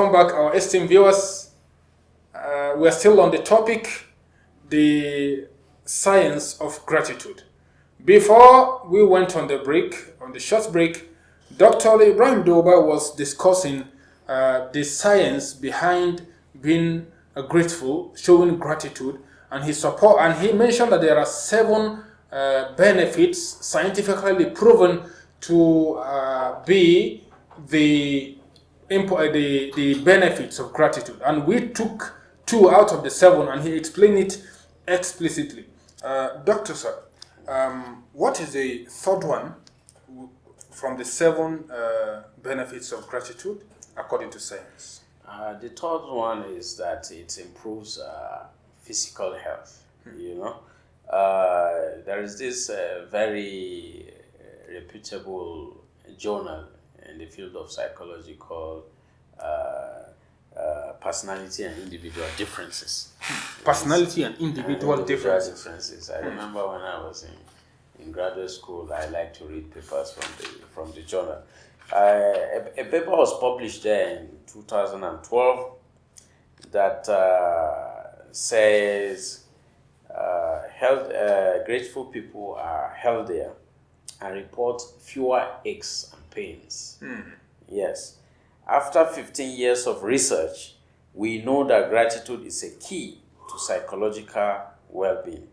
welcome back our esteemed viewers. We are still on the topic, the science of gratitude. Before we went on the short break, Dr. Ibrahim Doba was discussing the science behind being grateful, showing gratitude, and his support. And he mentioned that there are 7 benefits scientifically proven to be the benefits of gratitude. And we took 2 out of the 7, and he explained it explicitly. Doctor, sir, what is the third one from the 7 benefits of gratitude according to science? The third one is that it improves physical health. There is this very reputable journal in the field of psychology called Personality and Individual Differences. Personality and individual differences. I remember when I was in graduate school, I liked to read papers from the journal. A paper was published there in 2012 that says grateful people are healthier and report fewer aches and pains. Yes. After 15 years of research, we know that gratitude is a key to psychological well-being.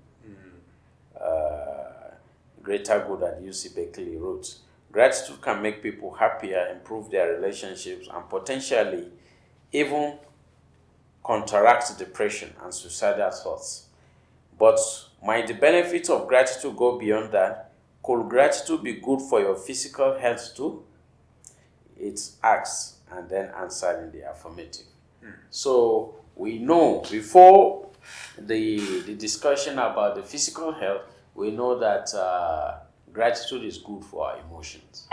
Greater Good at UC Berkeley wrote, gratitude can make people happier, improve their relationships, and potentially even counteract depression and suicidal thoughts. But might the benefits of gratitude go beyond that? Could gratitude be good for your physical health too? It's asked and then answered in the affirmative. So we know before the discussion about the physical health, we know that gratitude is good for our emotions,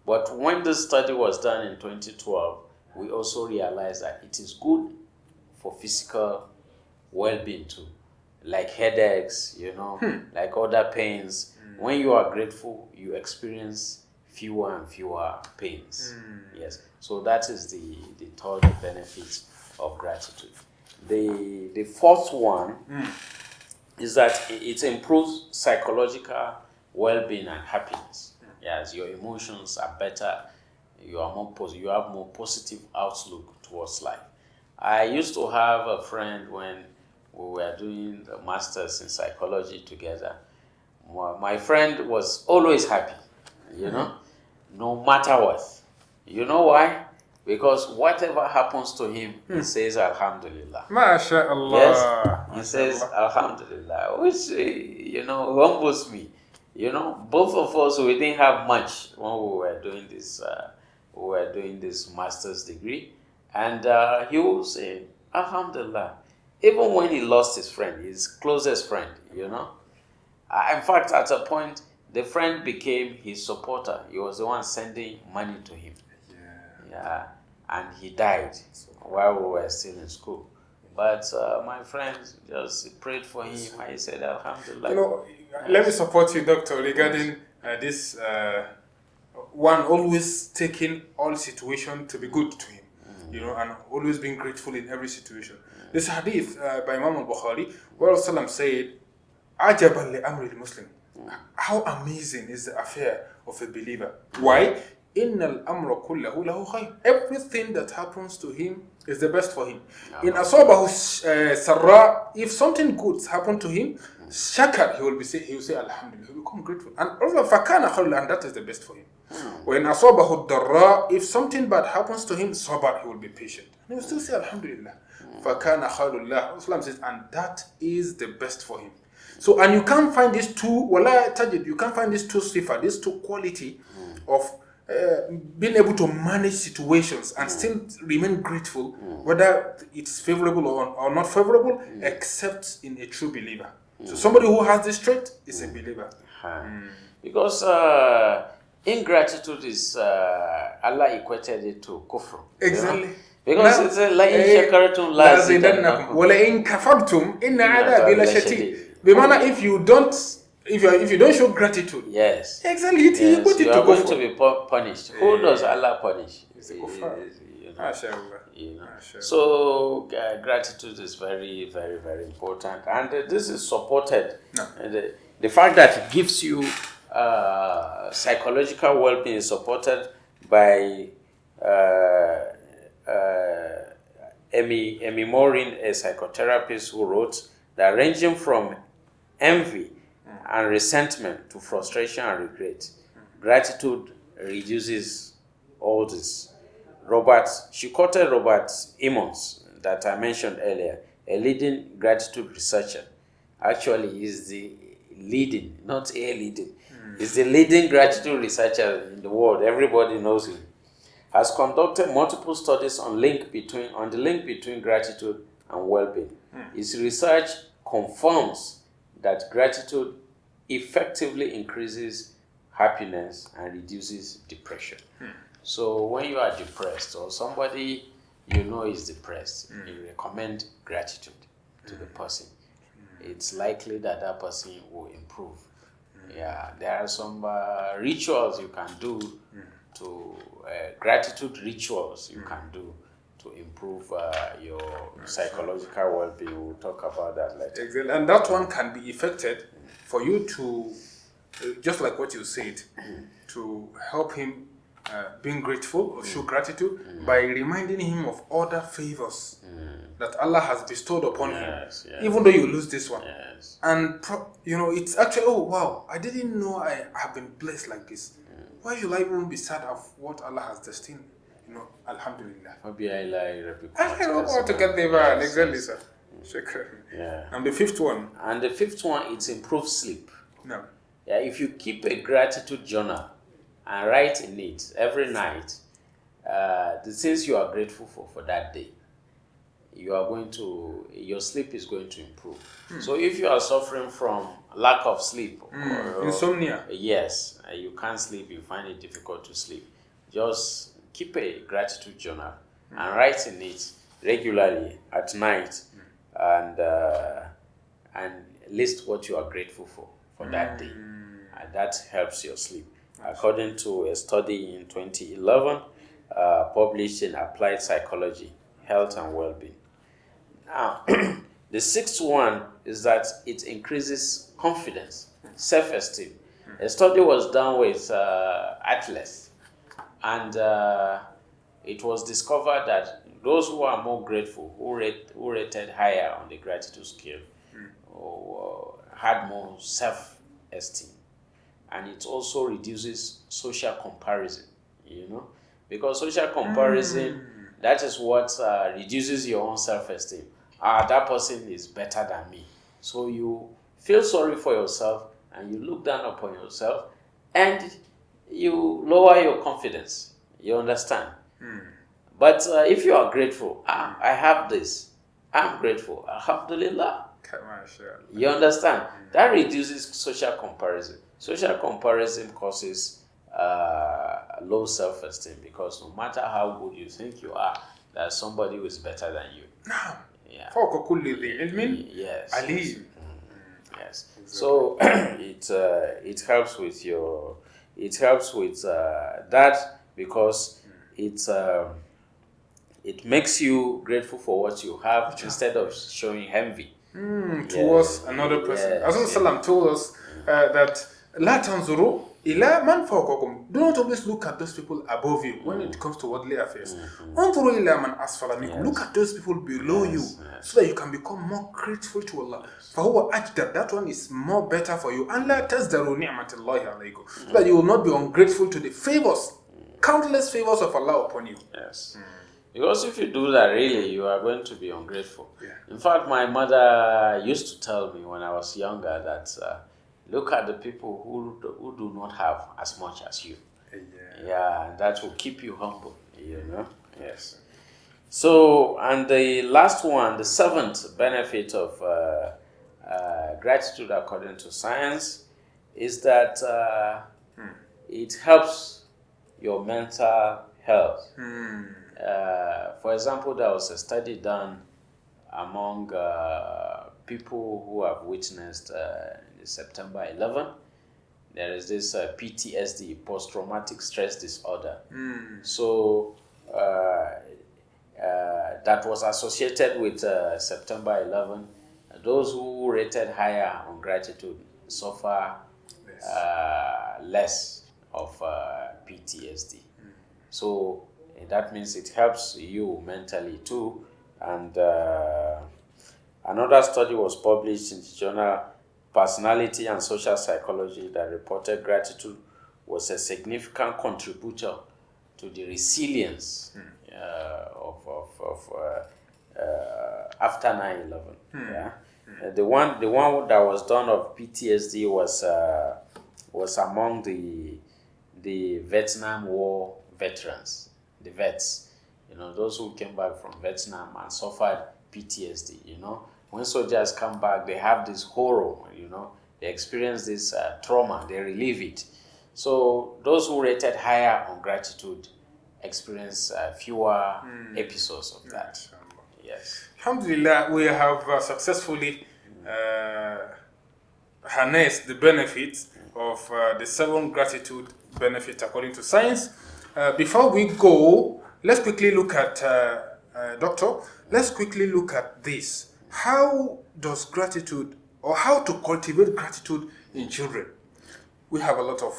But when this study was done in 2012, we also realized that it is good for physical well-being too, like headaches, like other pains. When you are grateful, you experience fewer and fewer pains. Yes. So that is the third benefit of gratitude. The fourth one is that it improves psychological well-being and happiness. Yes, your emotions are better. You have more positive outlook towards life. I used to have a friend when we were doing the masters in psychology together. My friend was always happy, no matter what. You know why? Because whatever happens to him, he says Alhamdulillah. MashaAllah. Yes, he says Alhamdulillah, which, humbles me. Both of us, we didn't have much when we were doing this master's degree. And he would say, Alhamdulillah. Even when he lost his friend, his closest friend, In fact, at a point, the friend became his supporter. He was the one sending money to him. Yeah. And he died while we were still in school. But my friend just prayed for him. I said, Alhamdulillah. Let me support you, Doctor, regarding this one always taking all situation to be good to him, and always being grateful in every situation. This hadith by Imam al-Bukhari, where Rasulullah said, "Ajaban li amri al-Muslim." How amazing is the affair of a believer? Why? Innal amra kullahu lahu khayr. Everything that happens to him is the best for him. In asabahu sarra, if something good happened to him, shakar, he will say Alhamdulillah, he will become grateful. And also fakana khayr, and that is the best for him. When asabahu darra, if something bad happens to him, sabar, he will be patient. And he will still say Alhamdulillah. Fakana khayrullah. Islam says, and that is the best for him. So, and you can't find these two, you can't find these two sifa, these two quality of being able to manage situations and still remain grateful, whether it's favorable or not favorable, except in a true believer. So somebody who has this trait is a believer. Because ingratitude is, Allah equated it to kufr. Exactly. Because it's a la in shakartum la zidannakum wa la in kafartum inna adabi la shadid. If you don't show gratitude, yes, exactly, you are going to be punished. Who does Allah punish? Mashallah. So gratitude is very, very, very important, and this is supported. No. The fact that it gives you psychological well-being is supported by Amy Morin, a psychotherapist, who wrote that ranging from envy and resentment to frustration and regret, gratitude reduces all this. She quoted Robert Emmons that I mentioned earlier, a leading gratitude researcher. Actually, he's the leading, not a leading. He's the leading gratitude researcher in the world. Everybody knows him. Has conducted multiple studies on the link between gratitude and well-being. His research confirms that gratitude effectively increases happiness and reduces depression. So when you are depressed or somebody you know is depressed, you recommend gratitude to the person. It's likely that that person will improve. Yeah, there are some rituals you can do to gratitude rituals you can do to improve your psychological well-being. We'll talk about that later. Exactly. And that one can be effected for you to, just like what you said, to help him being grateful or show gratitude by reminding him of other favors that Allah has bestowed upon him, even though you lose this one. And it's actually, oh wow, I didn't know I have been blessed like this. Why should I even be sad of what Allah has destined? Alhamdulillah. I don't want to get there, exactly, sir. Yeah. And the fifth one. And the fifth one, it's improve sleep. No. Yeah, if you keep a gratitude journal and write in it every night the things you are grateful for that day, your sleep is going to improve. So if you are suffering from lack of sleep or insomnia, yes, you can't sleep, you find it difficult to sleep, just keep a gratitude journal and write in it regularly at night, and list what you are grateful for that day, and that helps your sleep. According to a study in 2011 published in Applied Psychology, Health and Well-being. Now, the sixth one is that it increases confidence, self-esteem. A study was done with athletes, and it was discovered that those who are more grateful, who rated higher on the gratitude scale, had more self-esteem. And it also reduces social comparison, because social comparison, that is what reduces your own self-esteem. That person is better than me. So you feel sorry for yourself and you look down upon yourself and you lower your confidence. You understand? But if you are grateful, I have this, I'm grateful, alhamdulillah. You understand? That reduces social comparison. Social comparison causes low self-esteem, because no matter how good you think you are, there's somebody who is better than you. Yeah. Yes. Yes. So it helps with that, because it makes you grateful for what you have instead of showing envy towards another person. As Salam told us that La tanzuru ila man fawqakum. Do not always look at those people above you when it comes to worldly affairs. Unzuru ila man asfala minkum. Look at those people below you, so that you can become more grateful to Allah. Fahuwa ajdar. That one is more better for you. And la tazdaru ni'matallahi alaykum. So that you will not be ungrateful to the favors, countless favors of Allah upon you. Yes. Because if you do that, really, you are going to be ungrateful. Yeah. In fact, my mother used to tell me when I was younger that look at the people who do not have as much as you. Yeah, that will keep you humble, Yes. So, and the last one, the seventh benefit of gratitude according to science is that it helps your mental health. For example, there was a study done among people who have witnessed September 11. There is this PTSD, post-traumatic stress disorder. So that was associated with September 11. Those who rated higher on gratitude suffer less of PTSD. So that means it helps you mentally too. And another study was published in the journal Personality and Social Psychology that reported gratitude was a significant contributor to the resilience after 9/11. Yeah. The one that was done of PTSD was among the Vietnam War veterans, the vets. Those who came back from Vietnam and suffered PTSD. When soldiers come back, they have this horror. They experience this trauma. They relieve it. So those who rated higher on gratitude experience fewer episodes of that. Yes. Alhamdulillah, we have successfully harnessed the benefits of the 7 gratitude benefits according to science. Before we go, let's quickly look at, Doctor, let's quickly look at this. How does gratitude, or how to cultivate gratitude in children? We have a lot of,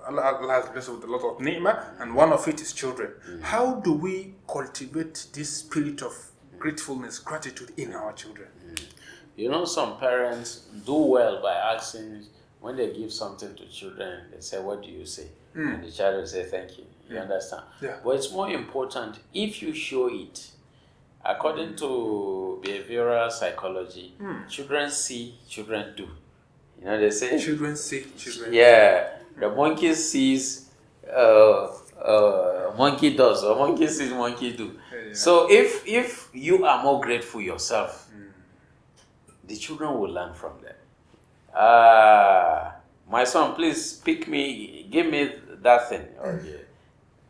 Allah has blessed with a lot of ni'mah, and one of it is children. How do we cultivate this spirit of gratefulness, gratitude in our children? Some parents do well by asking, when they give something to children, they say, what do you say? And the child will say, thank you. You understand? Yeah. But it's more important if you show it. According to behavioral psychology, children see, children do. They say Children see, children do. The monkey sees, monkey does, or monkey sees, monkey do. Yeah. So if you are more grateful yourself, the children will learn from them. My son, please pick me, give me that thing. Okay.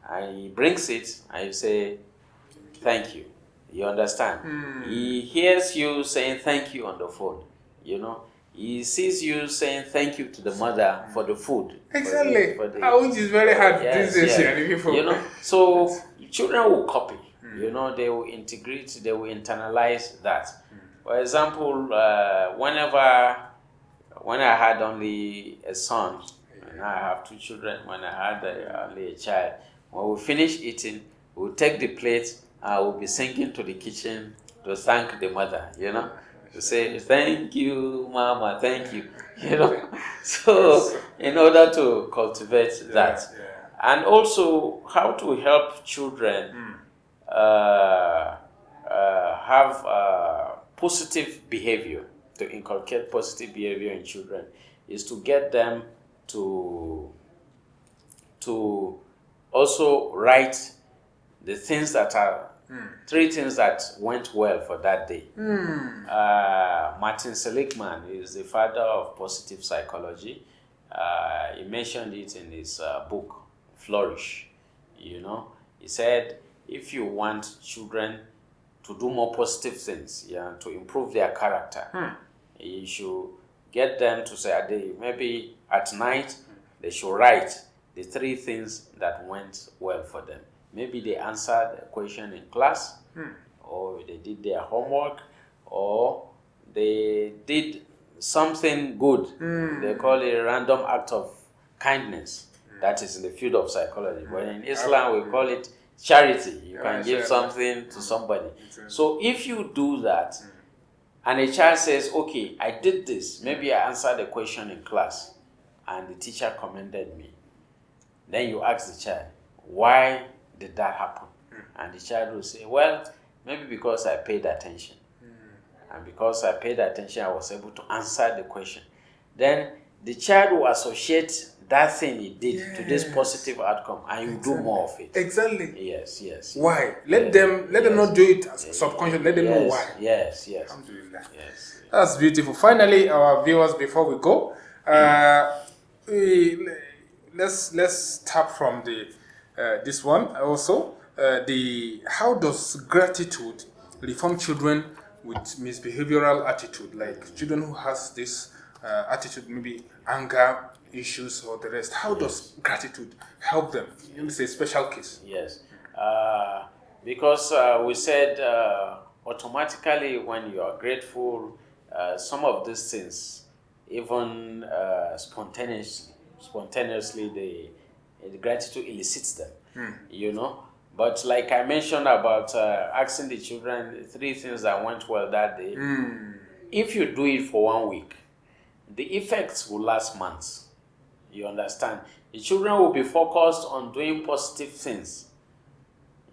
And he brings it, and you say, thank you. You understand? He hears you saying thank you on the phone. He sees you saying thank you to the mother for the food. Exactly. Which is very hard these days. So children will copy. They will integrate, they will internalize that. For example, when I had only a son, and I have 2 children, when I had only a child, when we finish eating, we'll take the plate and we'll be singing to the kitchen to thank the mother, to say, thank you, mama, thank you, So, in order to cultivate that. And also, how to help children have positive behavior, to inculcate positive behavior in children, is to get them to also write the things that are 3 things that went well for that day. Martin Seligman is the father of positive psychology. He mentioned it in his book Flourish. He said, if you want children to do more positive things, to improve their character, you should get them to say, maybe at night, they should write the 3 things that went well for them. Maybe they answered a question in class, or they did their homework, or they did something good. They call it a random act of kindness. That is in the field of psychology. But in Islam, we call it charity. You can give something to somebody. So if you do that, and a child says, okay, I did this. Maybe I answered a question in class, and the teacher commended me. Then you ask the child, why did that happen? And the child will say, well, maybe because I paid attention. And because I paid attention, I was able to answer the question. Then the child will associate that thing he did to this positive outcome, and you do more of it. Exactly. Yes. Why? Let them not do it subconsciously. Let them know why. Yes. Alhamdulillah. Yes. That's beautiful. Finally, our viewers, before we go, let's tap from the this one also. How does gratitude reform children with misbehavioral attitude, like children who has this attitude, maybe anger issues or the rest? How does gratitude help them? It's a special case. Yes. Because we said automatically when you are grateful, some of these things, even spontaneously, the gratitude elicits them. You know. But like I mentioned about asking the children 3 things that went well that day, if you do it for 1 week, the effects will last months. You understand? The children will be focused on doing positive things.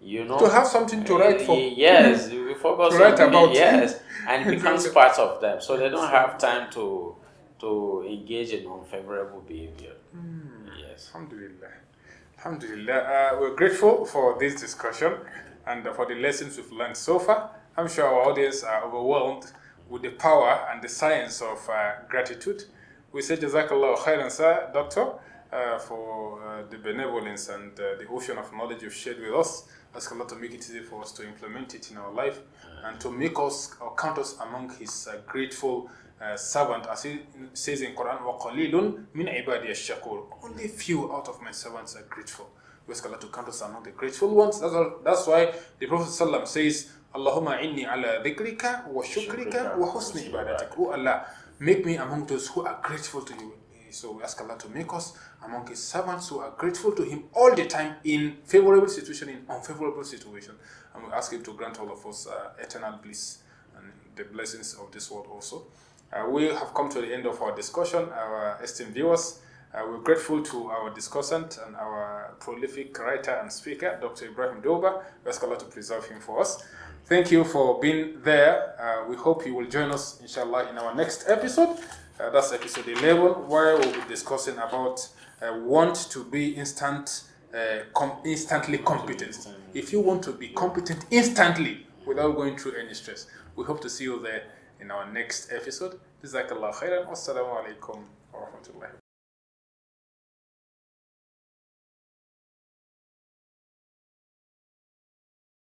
You know, To have something to write for. Yes, we focus To write on doing, about. yes, and it becomes part of them, so they don't have time to engage in unfavorable behavior. Yes. Alhamdulillah. Alhamdulillah. We're grateful for this discussion and for the lessons we've learned so far. I'm sure our audience are overwhelmed with the power and the science of gratitude. We say Jazakallah khairan, sir, Doctor, for the benevolence and the ocean of knowledge you've shared with us. Ask Allah to make it easy for us to implement it in our life and to make us or count us among His grateful servant, as He says in Quran, وَقَلِيلٌ مِنْ عِبَادِيَ الشَّكُورِ. Only few out of my servants are grateful. We ask Allah to count us among the grateful ones. That's why the Prophet ﷺ says, Allahumma inni ala dhikrika wa shukrika wa husni ibadatik. Oh Allah, make me among those who are grateful to you. So we ask Allah to make us among His servants who are grateful to Him all the time, in favorable situation, in unfavorable situation. And we ask Him to grant all of us eternal bliss and the blessings of this world also. We have come to the end of our discussion, our esteemed viewers. We're grateful to our discussant and our prolific writer and speaker, Dr. Ibrahim Doba. We ask Allah to preserve him for us. Thank you for being there. We hope you will join us, inshallah, in our next episode. That's episode 11, where we'll be discussing about want to be instantly competent. If you want to be competent instantly without going through any stress, we hope to see you there in our next episode. Jazakallah khairan. Wassalamu alaikum wa rahmatullahi.